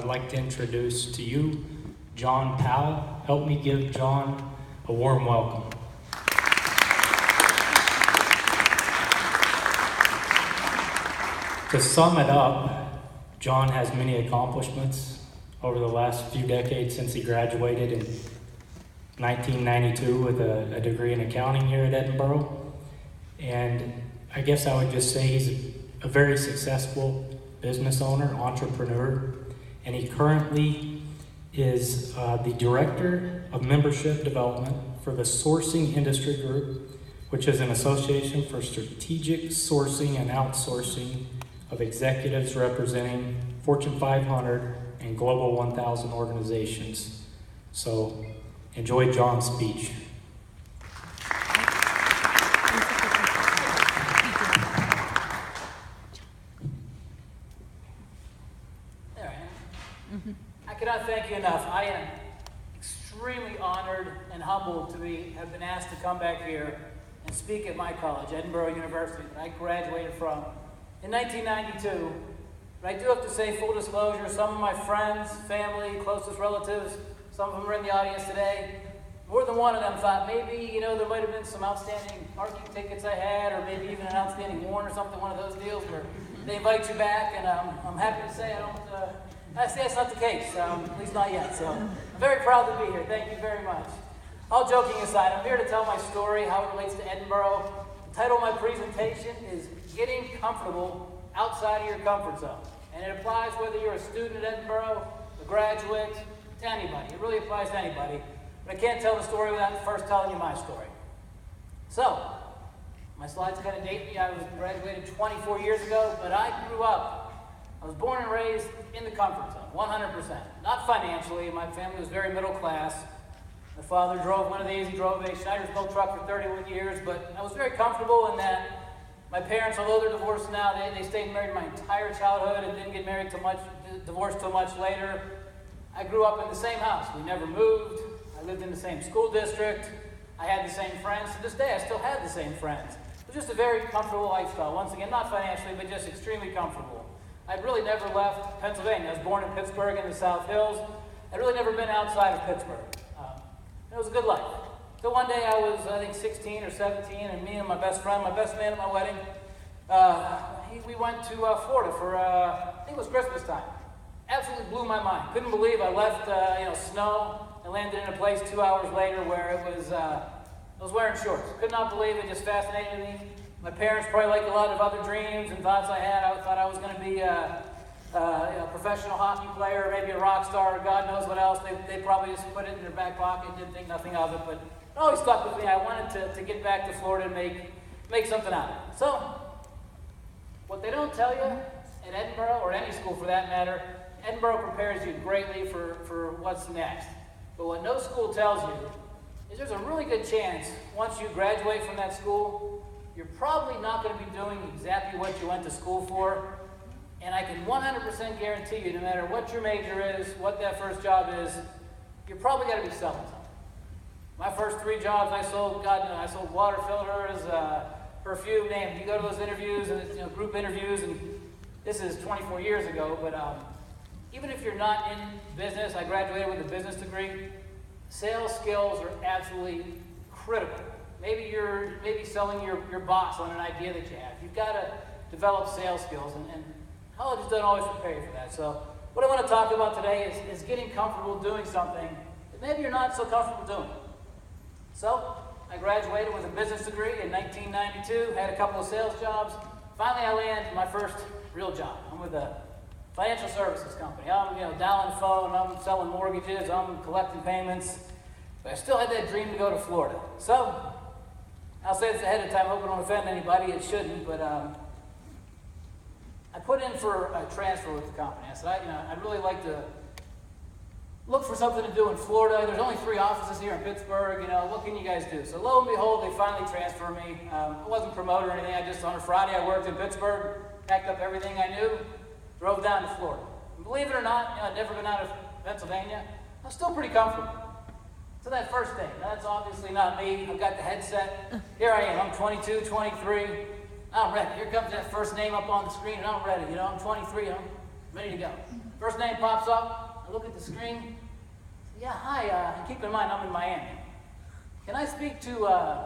like to introduce to you John Powell. Help me give John a warm welcome. To sum it up, John has many accomplishments over the last few decades since he graduated in 1992 with a degree in accounting here at Edinboro. And I guess I would just say he's a very successful business owner, entrepreneur, and he currently is the Director of Membership Development for the Sourcing Industry Group, which is an association for strategic sourcing and outsourcing of executives representing Fortune 500 and Global 1000 organizations. So enjoy John's speech. I cannot thank you enough. I am extremely honored and humbled to have been asked to come back here and speak at my college, Edinboro University, that I graduated from in 1992. But I do have to say, full disclosure, some of my friends, family, closest relatives, some of them are in the audience today. More than one of them thought maybe, there might have been some outstanding parking tickets I had, or maybe even an outstanding warrant or something, one of those deals where they invite you back, and I'm happy to say that's not the case, at least not yet. So I'm very proud to be here. Thank you very much. All joking aside, I'm here to tell my story, how it relates to Edinboro. The title of my presentation is Getting Comfortable Outside of Your Comfort Zone. And it applies whether you're a student at Edinboro, a graduate, to anybody. It really applies to anybody. But I can't tell the story without first telling you my story. So, my slides kind of date me. I was graduated 24 years ago, but I was born and raised in the comfort zone, 100%. Not financially. My family was very middle class. My father drove one of these. He drove a Schneider's-Built truck for 31 years, but I was very comfortable in that my parents, although they're divorced now, they stayed married my entire childhood and didn't get married divorced till much later. I grew up in the same house. We never moved. I lived in the same school district. I had the same friends. To this day, I still have the same friends. It was just a very comfortable lifestyle. Once again, not financially, but just extremely comfortable. I'd really never left Pennsylvania. I was born in Pittsburgh in the South Hills. I'd really never been outside of Pittsburgh. It was a good life. So one day I was, 16 or 17, and me and my best man at my wedding, we went to Florida for, I think it was Christmas time. Absolutely blew my mind. Couldn't believe I left, snow and landed in a place 2 hours later where it was, I was wearing shorts. Could not believe it, just fascinated me. My parents, probably like a lot of other dreams and thoughts I had, I thought I was going to be a professional hockey player, maybe a rock star, or God knows what else. They probably just put it in their back pocket, didn't think nothing of it, but it always stuck with me. I wanted to get back to Florida and make something out of it. So, what they don't tell you at Edinboro, or any school for that matter, Edinboro prepares you greatly for what's next. But what no school tells you is there's a really good chance once you graduate from that school, you're probably not going to be doing exactly what you went to school for. And I can 100% guarantee you, no matter what your major is, what that first job is, you're probably going to be selling something. My first 3 jobs, I sold water filters, perfume, you go to those interviews, and it's, group interviews, and this is 24 years ago, but even if you're not in business, I graduated with a business degree, sales skills are absolutely critical. Maybe you're selling your boss on an idea that you have. You've got to develop sales skills, and college doesn't always prepare you for that. So what I want to talk about today is getting comfortable doing something that maybe you're not so comfortable doing. So I graduated with a business degree in 1992, had a couple of sales jobs. Finally, I landed my first real job. I'm with a financial services company. I'm dialing phone, I'm selling mortgages, I'm collecting payments. But I still had that dream to go to Florida. So I'll say this ahead of time, I hope I don't offend anybody, it shouldn't, but I put in for a transfer with the company. I said, I'd really like to look for something to do in Florida. There's only 3 offices here in Pittsburgh, what can you guys do? So lo and behold, they finally transferred me. I wasn't promoted or anything, on a Friday I worked in Pittsburgh, packed up everything I knew, drove down to Florida. And believe it or not, I'd never been out of Pennsylvania. I was still pretty comfortable. So that first day, that's obviously not me. I've got the headset. Here I am, I'm 22, 23. I'm ready. Here comes that first name up on the screen, and I'm ready. I'm 23, I'm ready to go. First name pops up. I look at the screen. Yeah, hi. And keep in mind, I'm in Miami. Can I speak to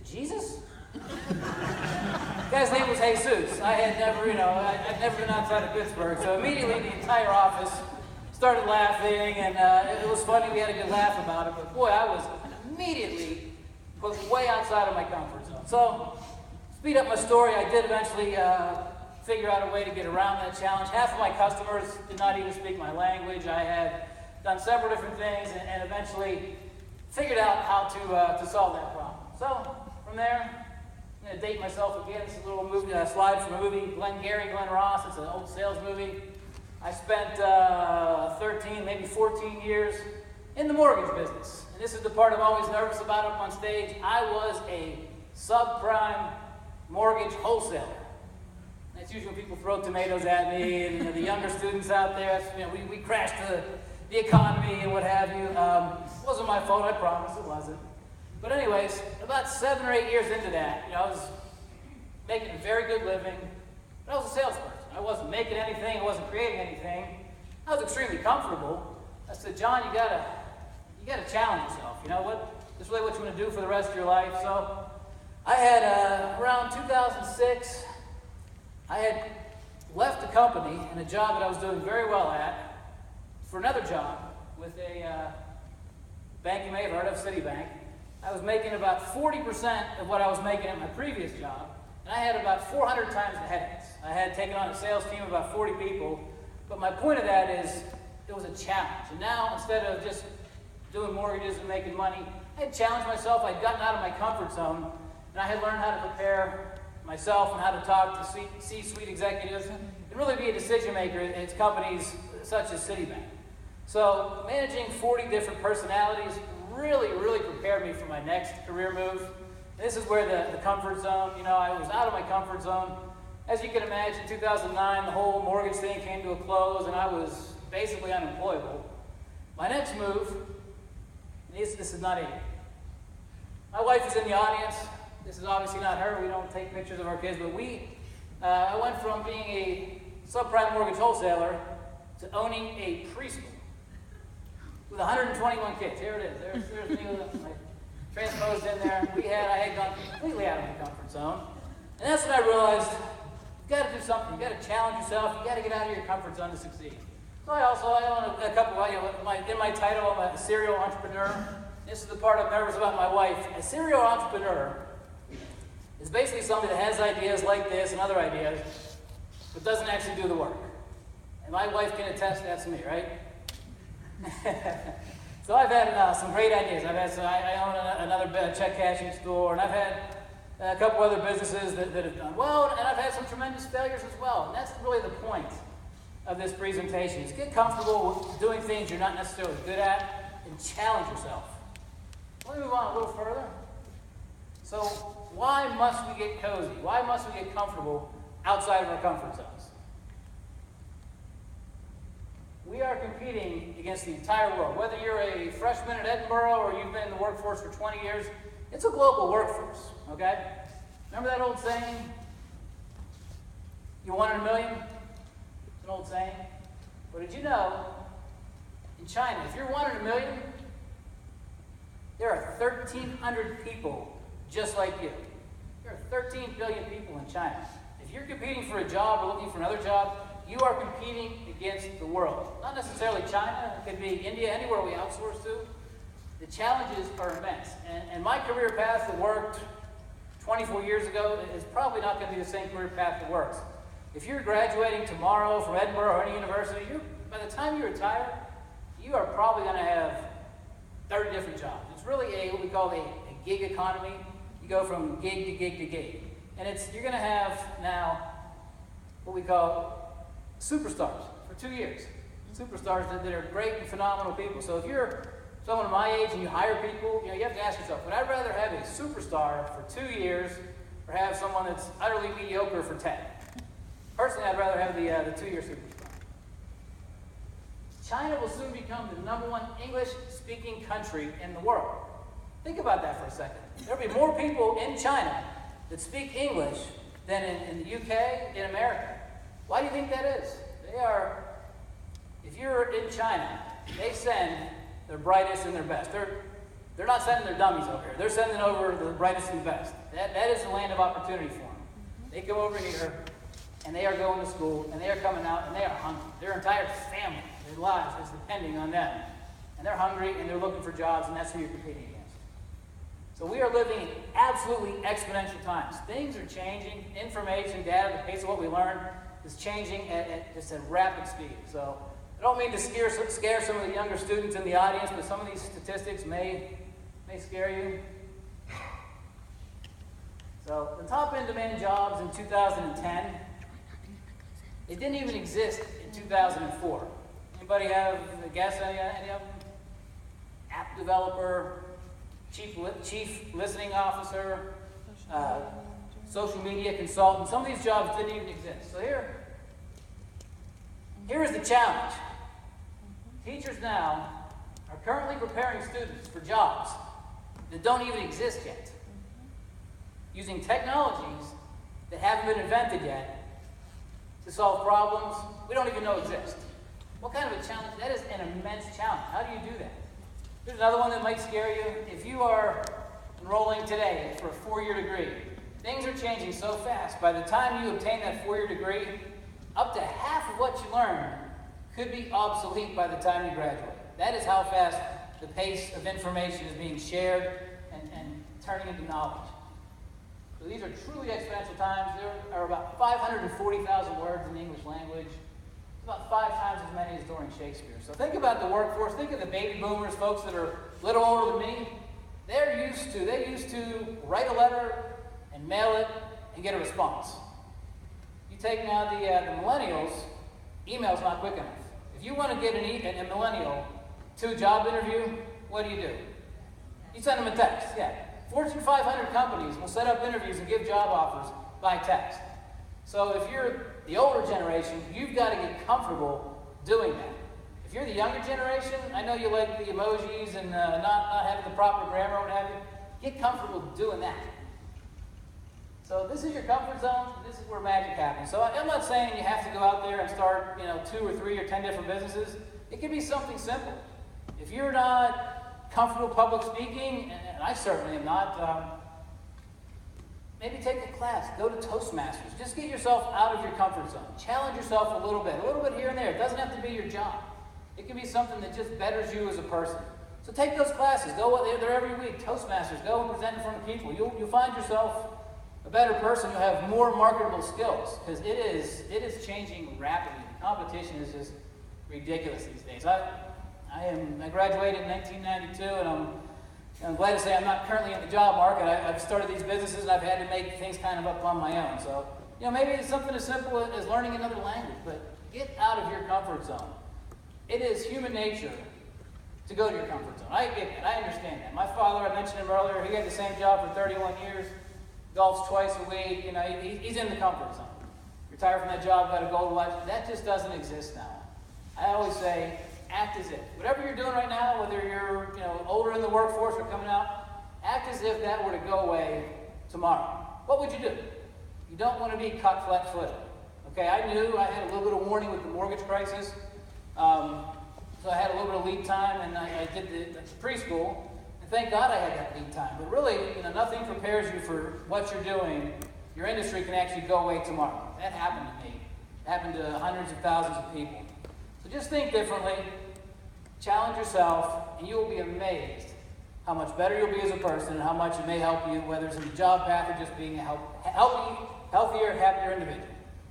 Jesus? The guy's name was Jesus. I had never, I'd never been outside of Pittsburgh. So immediately the entire office started laughing, and it was funny. We had a good laugh about it. But boy, I was immediately put way outside of my comfort zone. So, speed up my story, I did eventually figure out a way to get around that challenge. Half of my customers did not even speak my language. I had done several different things and eventually figured out how to solve that problem. So, from there, I'm going to date myself again. This is a little movie, slide from a movie, Glenn Ross. It's an old sales movie. I spent 13, maybe 14 years in the mortgage business. And this is the part I'm always nervous about up on stage. I was a subprime mortgage wholesaler. That's usually when people throw tomatoes at me, and the younger students out there, we crashed the economy and what have you. It wasn't my fault, I promise, it wasn't. But anyways, about 7 or 8 years into that, I was making a very good living, but I was a salesperson. I wasn't making anything, I wasn't creating anything. I was extremely comfortable. I said, John, you gotta challenge yourself. You know what? This is really what you want to do for the rest of your life. So I had, around 2006, I had left the company and a job that I was doing very well at for another job with a bank you may have heard of, Citibank. I was making about 40% of what I was making at my previous job, and I had about 400 times the headaches. I had taken on a sales team of about 40 people, but my point of that is it was a challenge. And now, instead of just doing mortgages and making money, I had challenged myself. I'd gotten out of my comfort zone, and I had learned how to prepare myself and how to talk to C-suite executives and really be a decision maker at companies such as Citibank. So managing 40 different personalities really prepared me for my next career move. And this is where the comfort zone, I was out of my comfort zone. As you can imagine, 2009, the whole mortgage thing came to a close, and I was basically unemployable. My next move, this is not it. My wife is in the audience. This is obviously not her. We don't take pictures of our kids, but I went from being a subprime mortgage wholesaler to owning a preschool with 121 kids. Here it is. There's me with my transposed in there. I had gone completely out of my comfort zone. And that's when I realized, you've got to do something. You've got to challenge yourself. You've got to get out of your comfort zone to succeed. So I own a couple of, in my title, I'm a serial entrepreneur. This is the part I'm nervous about my wife. A serial entrepreneur is basically somebody that has ideas like this and other ideas, but doesn't actually do the work. And my wife can attest that's me, right? So I've had some great ideas. I own another check cashing store, and I've had a couple other businesses that have done well, and I've had some tremendous failures as well. And that's really the point of this presentation, is get comfortable with doing things you're not necessarily good at and challenge yourself. Let me move on a little further. So why must we get cozy? Why must we get comfortable outside of our comfort zones? We are competing against the entire world. Whether you're a freshman at Edinboro or you've been in the workforce for 20 years, it's a global workforce, okay? Remember that old saying? You 1 in a million? It's an old saying. But did you know, in China, if you're 1 in a million, there are 1,300 people just like you. There are 13 billion people in China. If you're competing for a job or looking for another job, you are competing against the world. Not necessarily China, it could be India, anywhere we outsource to. The challenges are immense. And my career path that worked 24 years ago is probably not going to be the same career path that works. If you're graduating tomorrow from Edinboro or any university, by the time you retire, you are probably going to have 30 different jobs. It's really what we call a gig economy. You go from gig to gig to gig. And you're going to have now what we call superstars for 2 years. Superstars that are great and phenomenal people. So if you're someone my age and you hire people, you have to ask yourself, would I rather have a superstar for 2 years or have someone that's utterly mediocre for 10? Personally, I'd rather have the 2-year superstar. China will soon become the #1 English-speaking country in the world. Think about that for a second. There'll be more people in China that speak English than in the UK, in America. Why do you think that is? They are you're in China, they send their brightest and their best. They're not sending their dummies over here. They're sending over the brightest and the best. That is the land of opportunity for them. They come over here, and they are going to school, and they are coming out, and they are hungry. Their entire family, their lives is depending on them. And they're hungry, and they're looking for jobs, and that's who you're competing against. So we are living in absolutely exponential times. Things are changing. Information, data, the pace of what we learn is changing at just a rapid speed. So I don't mean to scare some of the younger students in the audience, but some of these statistics may scare you. So the top in-demand jobs in 2010, it didn't even exist in 2004. Anybody have a guess on any of them? App developer, chief listening officer, social media consultant. Some of these jobs didn't even exist. So here is the challenge. Teachers now are currently preparing students for jobs that don't even exist yet, using technologies that haven't been invented yet to solve problems we don't even know exist. What kind of a challenge? That is an immense challenge. How do you do that? Here's another one that might scare you. If you are enrolling today for a 4-year degree, things are changing so fast. By the time you obtain that 4-year degree, up to half of what you learn could be obsolete by the time you graduate. That is how fast the pace of information is being shared and turning into knowledge. So these are truly exponential times. There are about 540,000 words in the English language. It's about 5 times as many as during Shakespeare. So think about the workforce. Think of the baby boomers, folks that are a little older than me. They used to write a letter and mail it and get a response. You take now the millennials, email's not quick enough. If you want to get a millennial to a job interview, what do? You send them a text, yeah. Fortune 500 companies will set up interviews and give job offers by text. So if you're the older generation, you've got to get comfortable doing that. If you're the younger generation, I know you like the emojis and not having the proper grammar or what have you. Get comfortable doing that. So this is your comfort zone. This is where magic happens. So I'm not saying you have to go out there and start 2 or 3 or 10 different businesses. It can be something simple. If you're not comfortable public speaking, and I certainly am not, maybe take a class, go to Toastmasters. Just get yourself out of your comfort zone. Challenge yourself a little bit here and there. It doesn't have to be your job. It can be something that just betters you as a person. So take those classes. Go there every week. Toastmasters. Go and present in front of people. You'll find yourself a better person. You'll have more marketable skills because it is changing rapidly. The competition is just ridiculous these days. I graduated in 1992, and I'm glad to say I'm not currently in the job market. I've started these businesses, and I've had to make things kind of up on my own. So, maybe it's something as simple as learning another language, but get out of your comfort zone. It is human nature to go to your comfort zone. I get that. I understand that. My father, I mentioned him earlier, he had the same job for 31 years, golfs twice a week. He's in the comfort zone. Retired from that job, got a gold watch. That just doesn't exist now. I always say, act as if. Whatever you're doing right now, whether you're older in the workforce or coming out, act as if that were to go away tomorrow. What would you do? You don't want to be caught flat-footed. Okay, I knew I had a little bit of warning with the mortgage crisis. So I had a little bit of lead time, and I did the preschool. And thank God I had that lead time. But really, nothing prepares you for what you're doing. Your industry can actually go away tomorrow. That happened to me. It happened to hundreds of thousands of people. So just think differently. Challenge yourself, and you will be amazed how much better you'll be as a person and how much it may help you, whether it's in the job path or just being a healthier, happier individual.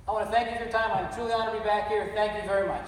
I want to thank you for your time. I'm truly honored to be back here. Thank you very much.